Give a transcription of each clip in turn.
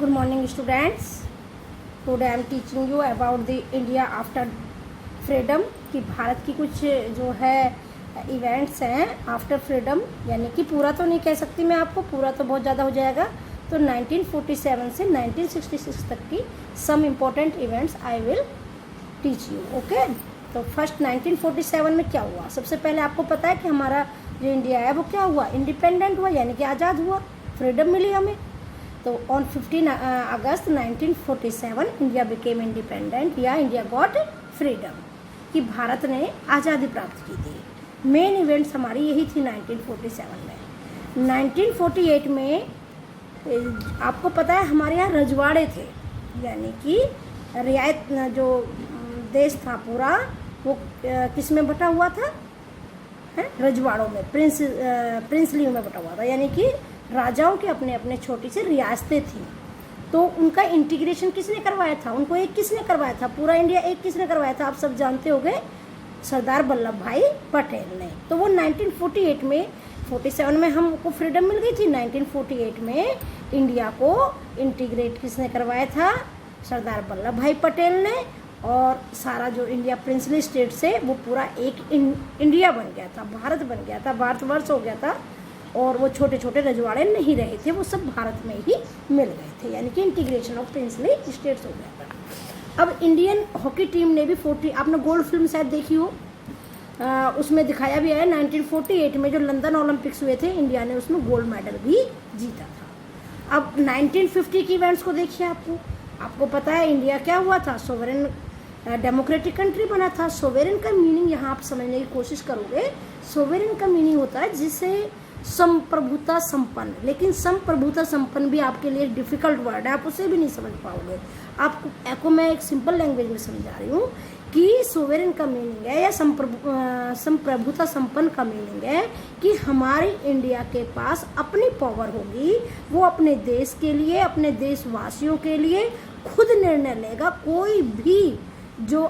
Good morning students. Today I am teaching you about the India after freedom कि भारत की कुछ जो है इवेंट्स हैं आफ्टर फ्रीडम, यानी कि पूरा तो नहीं कह सकती मैं आपको, पूरा तो बहुत ज़्यादा हो जाएगा। तो 1947 से 1966 तक की some important events I will teach you. Okay, तो फर्स्ट 1947 में क्या हुआ? सबसे पहले आपको पता है कि हमारा जो इंडिया है वो क्या हुआ, इंडिपेंडेंट हुआ, यानी कि आज़ाद हुआ, फ्रीडम मिली हमें। तो on 15 August 1947 India became independent या इंडिया गॉट फ्रीडम, कि भारत ने आज़ादी प्राप्त की थी। मेन इवेंट्स हमारी यही थी 1947 में। 1948 में आपको पता है हमारे यहाँ रजवाड़े थे, यानी कि रियायत जो देश था पूरा वो किस में बटा हुआ था, है रजवाड़ों में, प्रिंसली में बटा हुआ था, यानी कि राजाओं के अपने अपने छोटी सी रियासतें थी। तो उनका इंटीग्रेशन किसने करवाया था, उनको एक किसने करवाया था, पूरा इंडिया एक किसने करवाया था, आप सब जानते होंगे, सरदार वल्लभ भाई पटेल ने। तो वो 1948 में 47 में हमको फ्रीडम मिल गई थी, 1948 में इंडिया को इंटीग्रेट किसने करवाया था, सरदार वल्लभ भाई पटेल ने। और सारा जो इंडिया प्रिंसली स्टेट से वो पूरा एक इंडिया बन गया था, भारत बन गया था, भारतवर्ष हो गया था। और वो छोटे छोटे रजवाड़े नहीं रहे थे, वो सब भारत में ही मिल गए थे, यानी कि इंटीग्रेशन ऑफ प्रिंसली स्टेट्स हो गया था। अब इंडियन हॉकी टीम ने भी 40, आपने गोल्ड फिल्म शायद देखी हो, उसमें दिखाया भी है 1948 में जो लंदन ओलंपिक्स हुए थे, इंडिया ने उसमें गोल्ड मेडल भी जीता था। अब 1950 की इवेंट्स को देखिए, आपको पता है इंडिया क्या हुआ था, सोवरेन डेमोक्रेटिक कंट्री बना था। सोवेरेन का मीनिंग यहाँ आप समझने की कोशिश करोगे, सोवेरेन का मीनिंग होता है जिसे संप्रभुता संपन्न, लेकिन संप्रभुता संपन्न भी आपके लिए डिफिकल्ट वर्ड है, आप उसे भी नहीं समझ पाओगे। आपको मैं एक सिंपल लैंग्वेज में समझा रही हूँ कि सोवेरेन का मीनिंग है या संप्रभुता संपन्न का मीनिंग है कि हमारे इंडिया के पास अपनी पावर होगी, वो अपने देश के लिए, अपने देशवासियों के लिए खुद निर्णय लेगा। कोई भी जो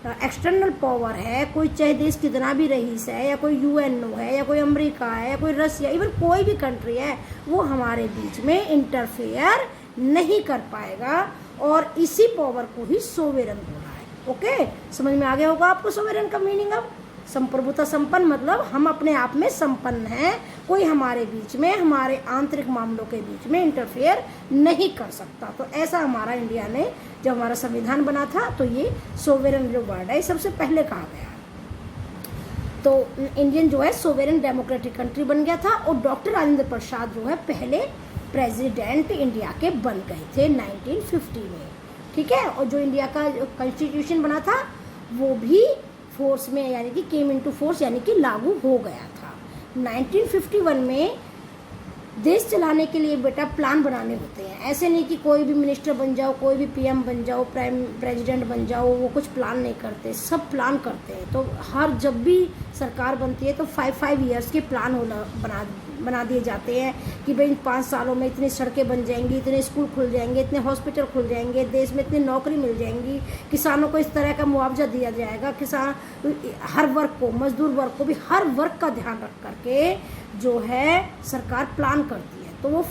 एक्सटर्नल पावर है, कोई चाहे देश कितना भी रईस है, या कोई यूएनओ है, या कोई अमेरिका है, या कोई रसिया, इवन कोई भी कंट्री है, वो हमारे बीच में इंटरफेयर नहीं कर पाएगा। और इसी पावर को ही सोवेरन बोला है। ओके, समझ में आ गया होगा आपको सोवेरन का मीनिंग। अब संप्रभुता संपन्न मतलब हम अपने आप में संपन्न हैं, कोई हमारे बीच में, हमारे आंतरिक मामलों के बीच में इंटरफेयर नहीं कर सकता। तो ऐसा हमारा इंडिया ने जब हमारा संविधान बना था, तो ये सोवेरन जो वर्ड है सबसे पहले कहा गया। तो इंडियन जो है सोवेरन डेमोक्रेटिक कंट्री बन गया था। और डॉक्टर राजेंद्र प्रसाद जो है पहले प्रेसिडेंट इंडिया के बन गए थे 1950 में, ठीक है। और जो इंडिया का कॉन्स्टिट्यूशन बना था वो भी फोर्स में, यानी कि केम इनटू फोर्स, यानी कि लागू हो गया था। 1951 में देश चलाने के लिए बेटा प्लान बनाने होते हैं, ऐसे नहीं कि कोई भी मिनिस्टर बन जाओ, कोई भी पीएम बन जाओ, प्रेसिडेंट बन जाओ, वो कुछ प्लान नहीं करते, सब प्लान करते हैं। तो हर जब भी सरकार बनती है तो 5 ईयर्स के प्लान बना दिए जाते हैं कि भाई 5 सालों में इतनी सड़कें बन जाएंगी, इतने स्कूल खुल जाएंगे, इतने हॉस्पिटल खुल जाएंगे, देश में इतनी नौकरी मिल जाएंगी, किसानों को इस तरह का मुआवजा दिया जाएगा, किसान हर वर्ग को, मजदूर वर्ग को भी, हर वर्ग का ध्यान रख करके जो है सरकार प्लान करती है। तो वो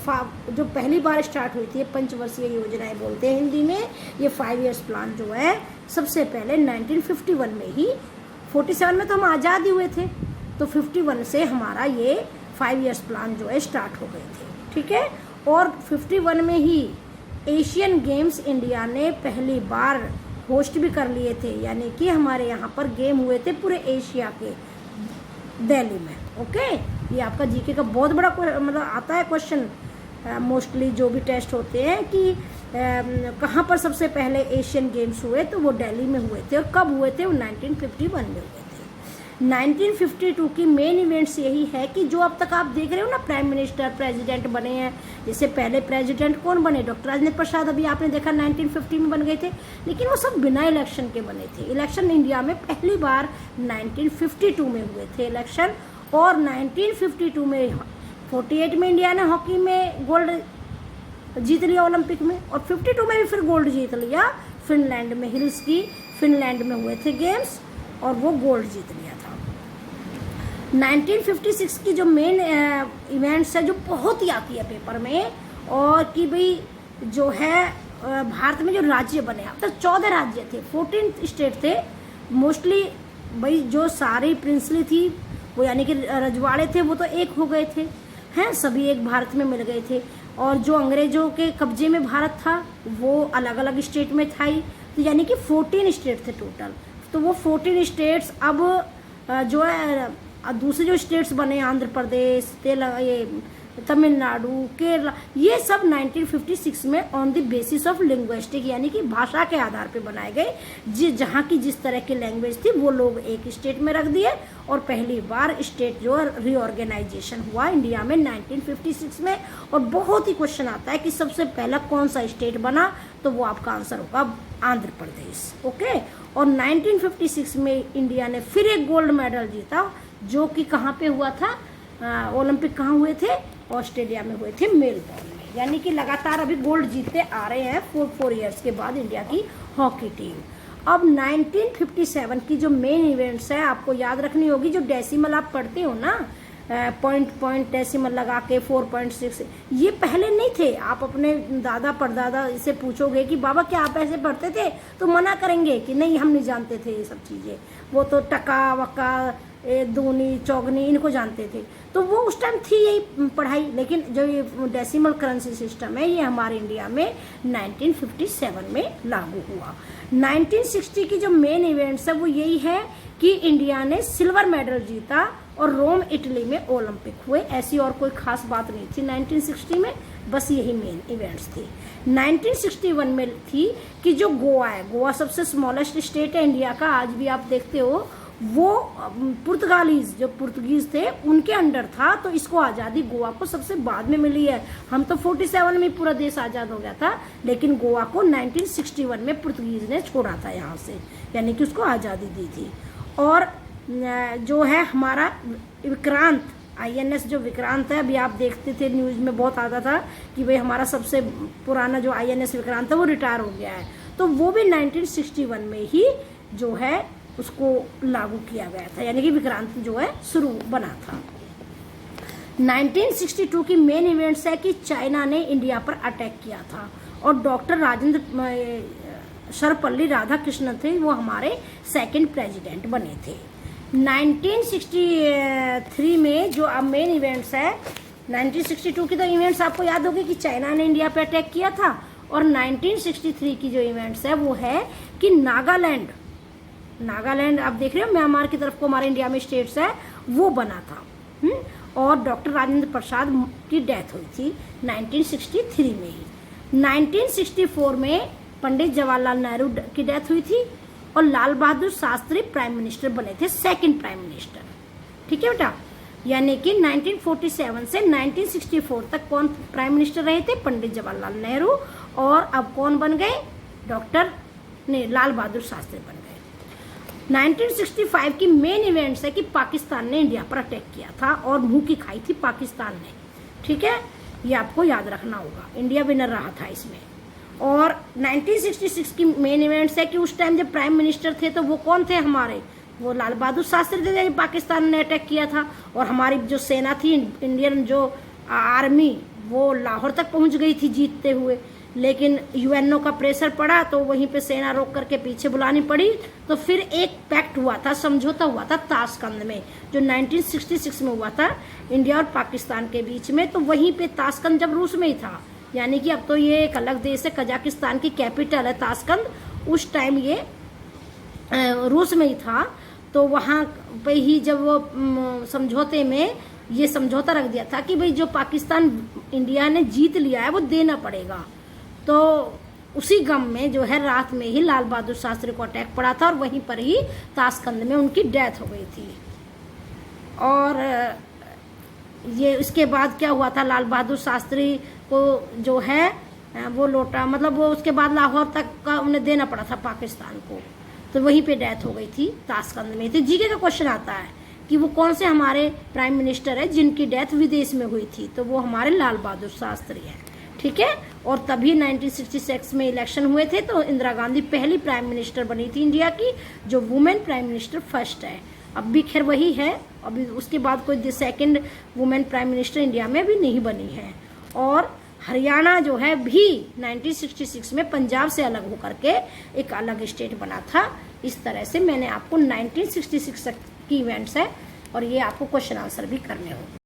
जो पहली बार स्टार्ट हुई थी, पंचवर्षीय योजनाएं बोलते हैं हिंदी में, ये 5 ईयर्स प्लान जो है सबसे पहले 1951 में ही, 47 में तो हम आज़ाद ही हुए थे, तो 51 से हमारा ये 5 ईयर्स प्लान जो है स्टार्ट हो गए थे, ठीक है। और 51 में ही एशियन गेम्स इंडिया ने पहली बार होस्ट भी कर लिए थे, यानी कि हमारे यहाँ पर गेम हुए थे पूरे एशिया के, दिल्ली में। ओके, ये आपका जीके का बहुत बड़ा मतलब आता है क्वेश्चन, मोस्टली जो भी टेस्ट होते हैं कि कहाँ पर सबसे पहले एशियन गेम्स हुए, तो वो दिल्ली में हुए थे। और कब हुए थे, वो 1951 में हुए थे। 1952 की मेन इवेंट्स यही है कि जो अब तक आप देख रहे हो ना, प्राइम मिनिस्टर, प्रेसिडेंट बने हैं, जैसे पहले प्रेसिडेंट कौन बने, डॉक्टर राजेंद्र प्रसाद, अभी आपने देखा 1950 में बन गए थे, लेकिन वो सब बिना इलेक्शन के बने थे। इलेक्शन इंडिया में पहली बार 1952 में हुए थे इलेक्शन। और 1952 में 48 में इंडिया ने हॉकी में गोल्ड जीत लिया ओलंपिक में, और 52 में भी फिर गोल्ड जीत लिया फिनलैंड में, हिल्स की फिनलैंड में हुए थे गेम्स, और वो गोल्ड जीत लिया था। 1956 की जो मेन इवेंट्स है, जो बहुत ही आती है पेपर में, और कि भाई जो है भारत में जो राज्य बने, अब तक 14 राज्य थे, 14 स्टेट थे मोस्टली। भाई जो सारी प्रिंसली थी वो यानी कि रजवाड़े थे वो तो एक हो गए थे, हैं, सभी एक भारत में मिल गए थे। और जो अंग्रेजों के कब्जे में भारत था वो अलग अलग स्टेट में था ही, तो यानी कि 14 स्टेट थे टोटल। तो वो 14 स्टेट्स अब जो है दूसरे जो स्टेट्स बने, आंध्र प्रदेश, ये तमिलनाडु, केरला, ये सब 1956 में on the basis of linguistic यानी कि भाषा के आधार पे बनाए गए। जहाँ की जिस तरह की लैंग्वेज थी वो लोग एक स्टेट में रख दिए, और पहली बार स्टेट जो रीऑर्गेनाइजेशन हुआ इंडिया में 1956 में। और बहुत ही क्वेश्चन आता है कि सबसे पहला कौन सा स्टेट बना, तो वो आपका आंसर होगा आंध्र प्रदेश। ओके, और 1956 में इंडिया ने फिर एक गोल्ड मेडल जीता, जो कि कहाँ पे हुआ था, ओलंपिक कहाँ हुए थे, ऑस्ट्रेलिया में हुए थे, मेलबोर्न में। यानी कि लगातार अभी गोल्ड जीतते आ रहे हैं 4 ईयर्स के बाद इंडिया की हॉकी टीम। अब 1957 की जो मेन इवेंट्स है आपको याद रखनी होगी। जो डेसिमल आप पढ़ते हो ना, पॉइंट डेसिमल लगा के 4.6, ये पहले नहीं थे। आप अपने दादा परदादा से पूछोगे कि बाबा क्या आप ऐसे पढ़ते थे, तो मना करेंगे कि नहीं हम नहीं जानते थे ये सब चीज़ें, वो तो टका वक्का दूनी चौगनी इनको जानते थे। तो वो उस टाइम थी यही पढ़ाई, लेकिन जो ये डेसिमल करेंसी सिस्टम है ये हमारे इंडिया में 1957 में लागू हुआ। 1960 की जो मेन इवेंट्स है वो यही है कि इंडिया ने सिल्वर मेडल जीता और रोम इटली में ओलंपिक हुए। ऐसी और कोई खास बात नहीं थी 1960 में, बस यही मेन इवेंट्स थी। 1961 में थी कि जो गोवा है, गोवा सबसे स्मॉलेस्ट स्टेट है इंडिया का, आज भी आप देखते हो, वो पुर्तगालीज जो पुर्तगीज थे उनके अंडर था, तो इसको आज़ादी गोवा को सबसे बाद में मिली है। हम तो 47 में पूरा देश आज़ाद हो गया था, लेकिन गोवा को 1961 में पुर्तगीज ने छोड़ा था यहाँ से, यानी कि उसको आज़ादी दी थी। और जो है हमारा विक्रांत INS जो विक्रांत है, अभी आप देखते थे न्यूज़ में बहुत आता था कि भाई हमारा सबसे पुराना जो INS विक्रांत है वो रिटायर हो गया है, तो वो भी 1961 में ही जो है उसको लागू किया गया था, यानी कि विक्रांत जो है शुरू बना था। 1962 की मेन इवेंट्स है कि चाइना ने इंडिया पर अटैक किया था, और डॉक्टर राजेंद्र सर्वपल्ली राधाकृष्णन थे, वो हमारे सेकंड प्रेसिडेंट बने थे। 1963 में जो अब मेन इवेंट्स है, 1962 की तो इवेंट्स आपको याद होगी कि चाइना ने इंडिया पर अटैक किया था, और 1963 की जो इवेंट्स है वो है कि नागालैंड आप देख रहे हो म्यांमार की तरफ को हमारे इंडिया में स्टेट्स है, वो बना था। और डॉक्टर राजेंद्र प्रसाद की डेथ हुई थी 1963 में ही। 1964 में पंडित जवाहरलाल नेहरू की डेथ हुई थी, और लाल बहादुर शास्त्री प्राइम मिनिस्टर बने थे, सेकंड प्राइम मिनिस्टर। ठीक है बेटा, यानी कि 1947 से 1964 तक कौन प्राइम मिनिस्टर रहे थे, पंडित जवाहरलाल नेहरू, और अब कौन बन गए, लाल बहादुर शास्त्री बन गए। 1965 की मेन इवेंट्स है कि पाकिस्तान ने इंडिया पर अटैक किया था और मुंह की खाई थी पाकिस्तान ने। ठीक है, ये आपको याद रखना होगा, इंडिया विनर रहा था इसमें। और 1966 की मेन इवेंट्स है कि उस टाइम जब प्राइम मिनिस्टर थे तो वो कौन थे हमारे, वो लाल बहादुर शास्त्री थे, पाकिस्तान ने अटैक किया था। और हमारी जो सेना थी, इंडियन जो आर्मी, वो लाहौर तक पहुंच गई थी जीतते हुए, लेकिन UNO का प्रेशर पड़ा तो वहीं पे सेना रोक करके पीछे बुलानी पड़ी। तो फिर एक पैक्ट हुआ था, समझौता हुआ था ताशकंद में, जो 1966 में हुआ था इंडिया और पाकिस्तान के बीच में। तो वहीं पे ताशकंद जब रूस में ही था, यानी कि अब तो ये एक अलग देश है, कजाकिस्तान की कैपिटल है ताशकंद, उस टाइम ये रूस में ही था। तो वहाँ पे ही जब वो समझौते में ये समझौता रख दिया था कि भाई जो पाकिस्तान इंडिया ने जीत लिया है वो देना पड़ेगा। तो उसी गम में जो है रात में ही लाल बहादुर शास्त्री को अटैक पड़ा था, और वहीं पर ही ताशकंद में उनकी डेथ हो गई थी। और ये इसके बाद क्या हुआ था, लाल बहादुर शास्त्री को जो है वो लौटा, मतलब वो उसके बाद लाहौर तक का उन्हें देना पड़ा था पाकिस्तान को, तो वहीं पे डेथ हो गई थी ताशकंद में। तो जीके का क्वेश्चन आता है कि वो कौन से हमारे प्राइम मिनिस्टर है जिनकी डेथ विदेश में हुई थी, तो वो हमारे लाल बहादुर शास्त्री हैं। ठीक है, और तभी 1966 में इलेक्शन हुए थे, तो इंदिरा गांधी पहली प्राइम मिनिस्टर बनी थी इंडिया की, जो वुमेन प्राइम मिनिस्टर फर्स्ट है। अब भी खैर वही है, अभी उसके बाद कोई second women prime minister India में भी नहीं बनी है। और हरियाणा जो है भी 1966 में पंजाब से अलग होकर के एक अलग स्टेट बना था। इस तरह से मैंने आपको 1966 की इवेंट्स है और ये आपको क्वेश्चन आंसर भी करने होंगे।